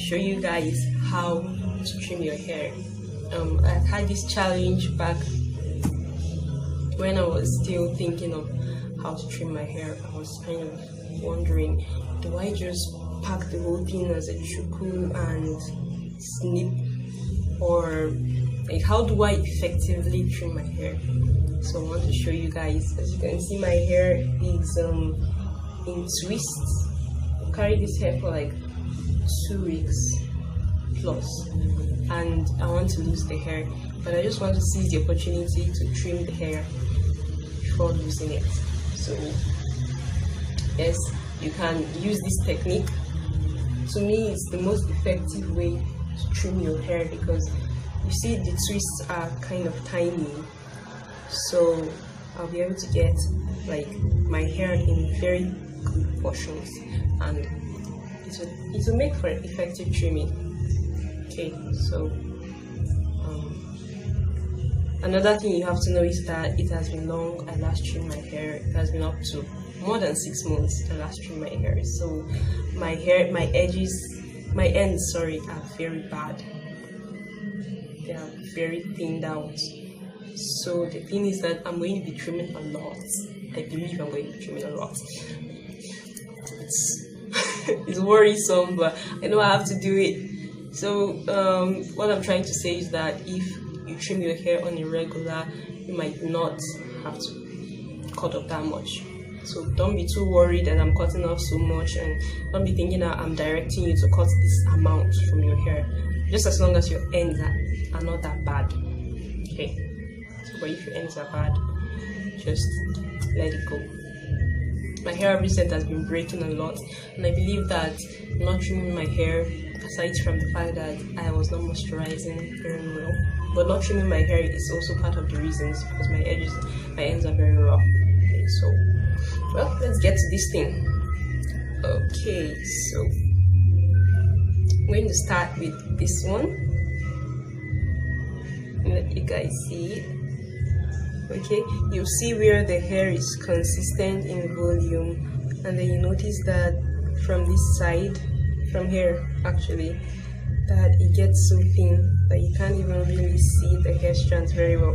show you guys how to trim your hair. I had this challenge back when I was still thinking of how to trim my hair. I was kind of wondering, do I just pack the whole thing as a chuku and snip, or like how do I effectively trim my hair? So I want to show you guys. As you can see, my hair is in twists. I carried this hair for like 2 weeks plus, and I want to lose the hair, but I just want to seize the opportunity to trim the hair before losing it. So yes, you can use this technique. To me, it's the most effective way to trim your hair, because you see the twists are kind of tiny, so I'll be able to get like my hair in very good portions, and it will make for effective trimming. Okay, so another thing you have to know is that it has been long I last trimmed my hair. It has been up to more than 6 months I last trimmed my hair. So my hair, my ends, are very bad. They are very thinned out. So the thing is that I'm going to be trimming a lot. I believe I'm going to be trimming a lot. It's worrisome, but I know I have to do it. So what I'm trying to say is that if you trim your hair on a regular, you might not have to cut off that much. So don't be too worried that I'm cutting off so much, and don't be thinking that I'm directing you to cut this amount from your hair. Just as long as your ends are not that bad. Okay. So but if your ends are bad, just let it go. My hair recent has been breaking a lot, and I believe that not trimming my hair, aside from the fact that I was not moisturizing very well, but not trimming my hair is also part of the reasons, because my ends are very rough. Okay, so well, let's get to this thing. Okay, so I'm going to start with this one. Let you guys see it. Okay, you'll see where the hair is consistent in volume, and then you notice that from this side, from here actually, that it gets so thin that you can't even really see the hair strands very well.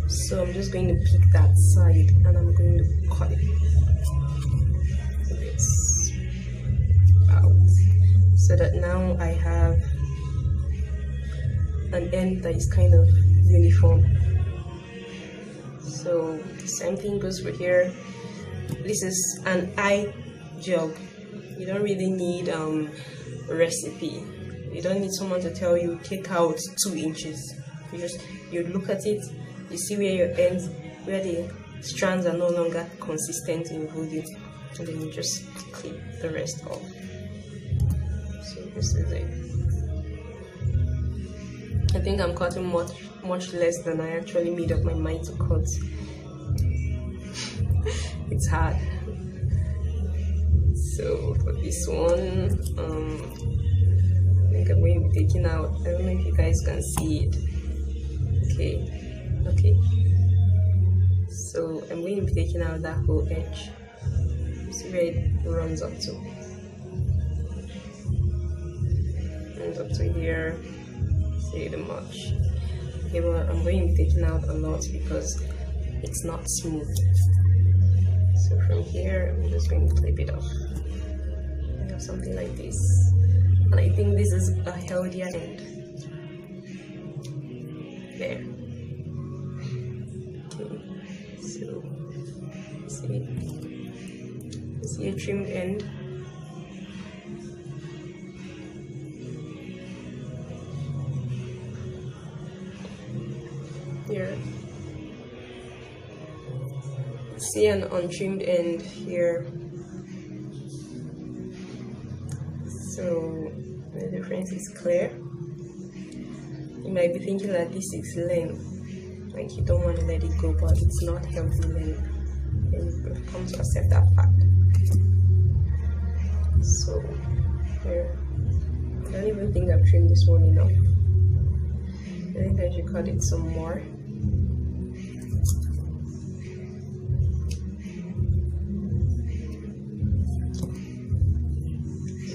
So I'm just going to pick that side and I'm going to cut it this out, so that now I have an end that is kind of uniform. So same thing goes for here. This is an eye job. You don't really need a recipe. You don't need someone to tell you take out 2 inches. You look at it, you see where your ends, where the strands are no longer consistent in volume, and then you just clip the rest off. So this is it. I think I'm cutting much less than I actually made up my mind to cut. It's hard. So for this one, I think I'm going to be taking out, I don't know if you guys can see it. Okay. So I'm going to be taking out that whole edge. See where it runs up to. Runs up to here. See the much. Okay, but I'm going to be taking out a lot because it's not smooth. So from here, I'm just going to clip it off. I have something like this, and I think this is a healthier end. There. Okay. So see a trimmed end. Here. See an untrimmed end here. So the difference is clear. You might be thinking that this is length, like you don't want to let it go, but it's not healthy length, and you've come to accept that fact. So here, I don't even think I've trimmed this one enough. I think I should cut it some more.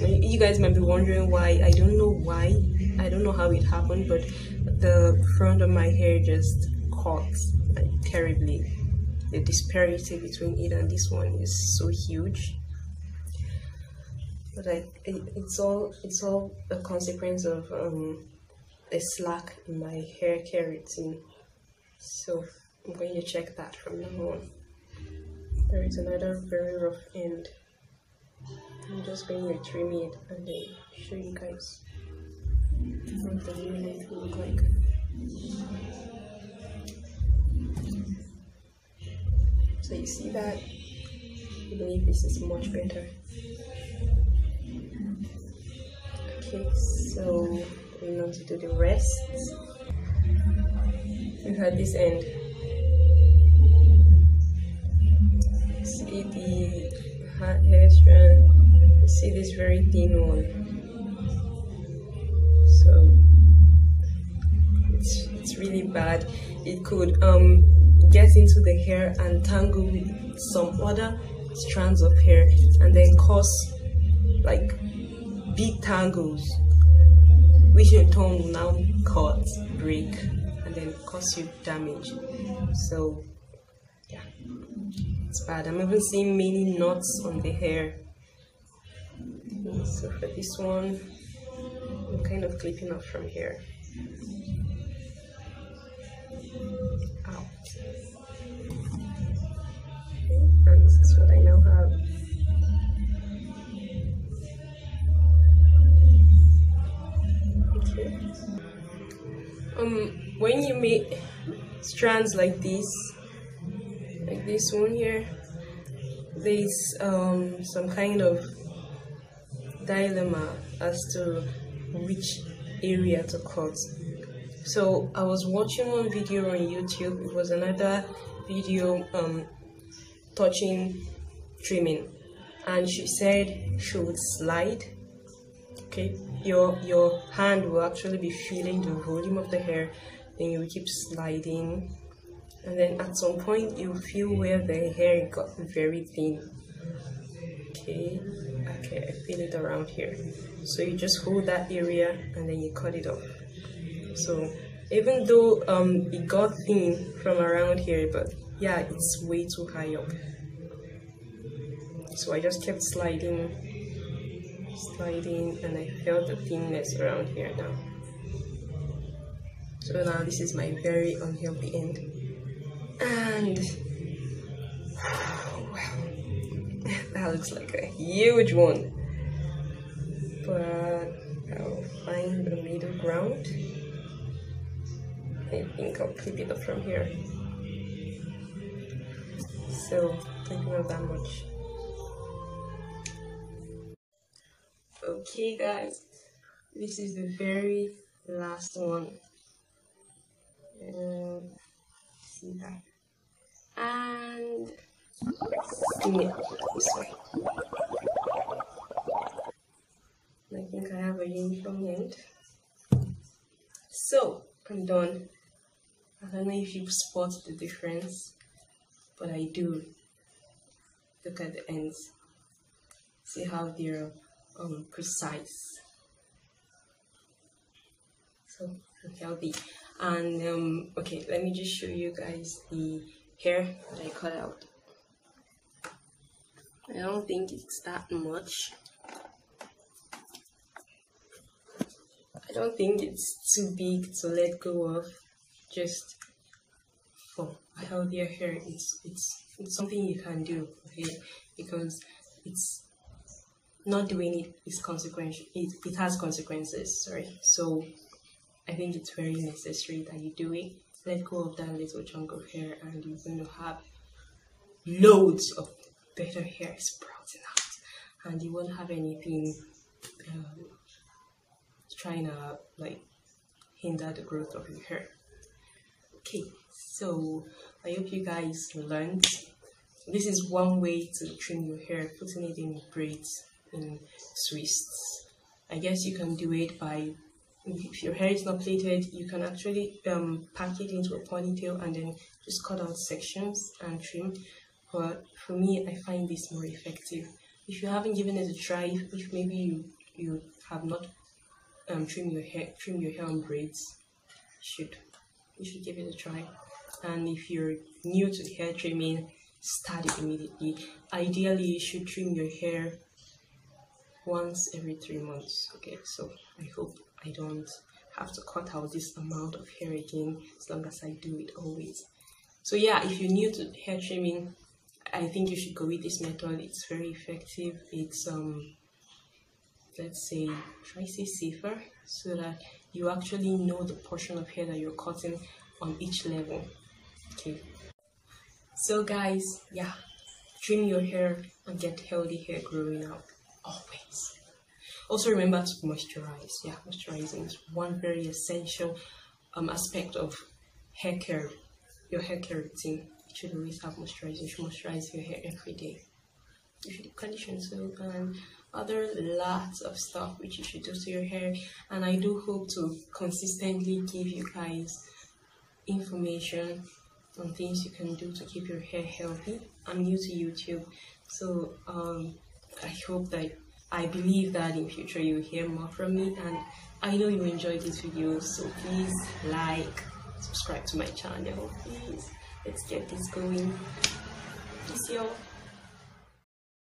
You guys might be wondering why. I don't know why. I don't know how it happened, but the front of my hair just caught like terribly. The disparity between it and this one is so huge. But it's all a consequence of a slack in my hair care routine. So I'm going to check that from now on. There is another very rough end. I'm just going to trim it and then show you guys what the new length will look like. So you see that? I believe this is much better. Okay, so we're going to do the rest. Look at this end. See the hair strand. See this very thin one. So it's really bad. It could get into the hair and tangle with some other strands of hair and then cause like big tangles, which in turn will now cut, break, and then cause you damage. So yeah, it's bad. I'm even seeing many knots on the hair. So for this one, I'm kind of clipping off from here. Out. And this is what I now have. Okay. When you make strands like this one here, there's some kind of dilemma as to which area to cut. So I was watching one video on YouTube. It was another video touching trimming, and she said she would slide. Okay, your hand will actually be feeling the volume of the hair, then you will keep sliding, and then at some point you feel where the hair got very thin. Okay, I feel it around here. So you just hold that area and then you cut it off. So even though it got thin from around here, but yeah, it's way too high up. So I just kept sliding, and I felt the thinness around here now. So now this is my very unhealthy end. And wow, that looks like a huge one. But I'll find the middle ground. I think I'll clip it up from here. So maybe not that much. Okay guys, this is the very last one. See that? And yeah, this way. I think I have a uniform end. So I'm done. I don't know if you spot the difference, but I do. Look at the ends. See how they're precise. So healthy. And okay, let me just show you guys the hair that I cut out. I don't think it's that much. I don't think it's too big to let go of. Just for a healthier hair, it's something you can do, okay? Because it's not doing it is consequential. It has consequences. Sorry. So I think it's very necessary that you do it. Let go of that little chunk of hair, and you're going to have loads of better hair sprouting out, and you won't have anything trying to like hinder the growth of your hair. Okay, so I hope you guys learned. This is one way to trim your hair, putting it in braids, in twists. I guess you can do it by, if your hair is not plaited, you can actually pack it into a ponytail and then just cut out sections and trim. But for me, I find this more effective. If you haven't given it a try, if maybe you you have not trimmed your hair on braids, you should give it a try. And if you're new to hair trimming, start it immediately. Ideally, you should trim your hair once every 3 months. Okay, so I hope I don't have to cut out this amount of hair again, as long as I do it always. So yeah, if you're new to hair trimming, I think you should go with this method. It's very effective. It's let's say, try say safer, so that you actually know the portion of hair that you're cutting on each level. Okay, so guys, yeah, trim your hair and get healthy hair growing out always. Also remember to moisturize. Yeah, moisturizing is one very essential aspect of hair care. Your hair care routine, you should always have moisturizing. You should moisturize your hair every day. You should condition soap and other lots of stuff which you should do to your hair. And I do hope to consistently give you guys information on things you can do to keep your hair healthy. I'm new to YouTube, so I believe that in future you'll hear more from me, and I know you enjoyed this video, so please like, subscribe to my channel, please. Let's get this going. Peace, y'all.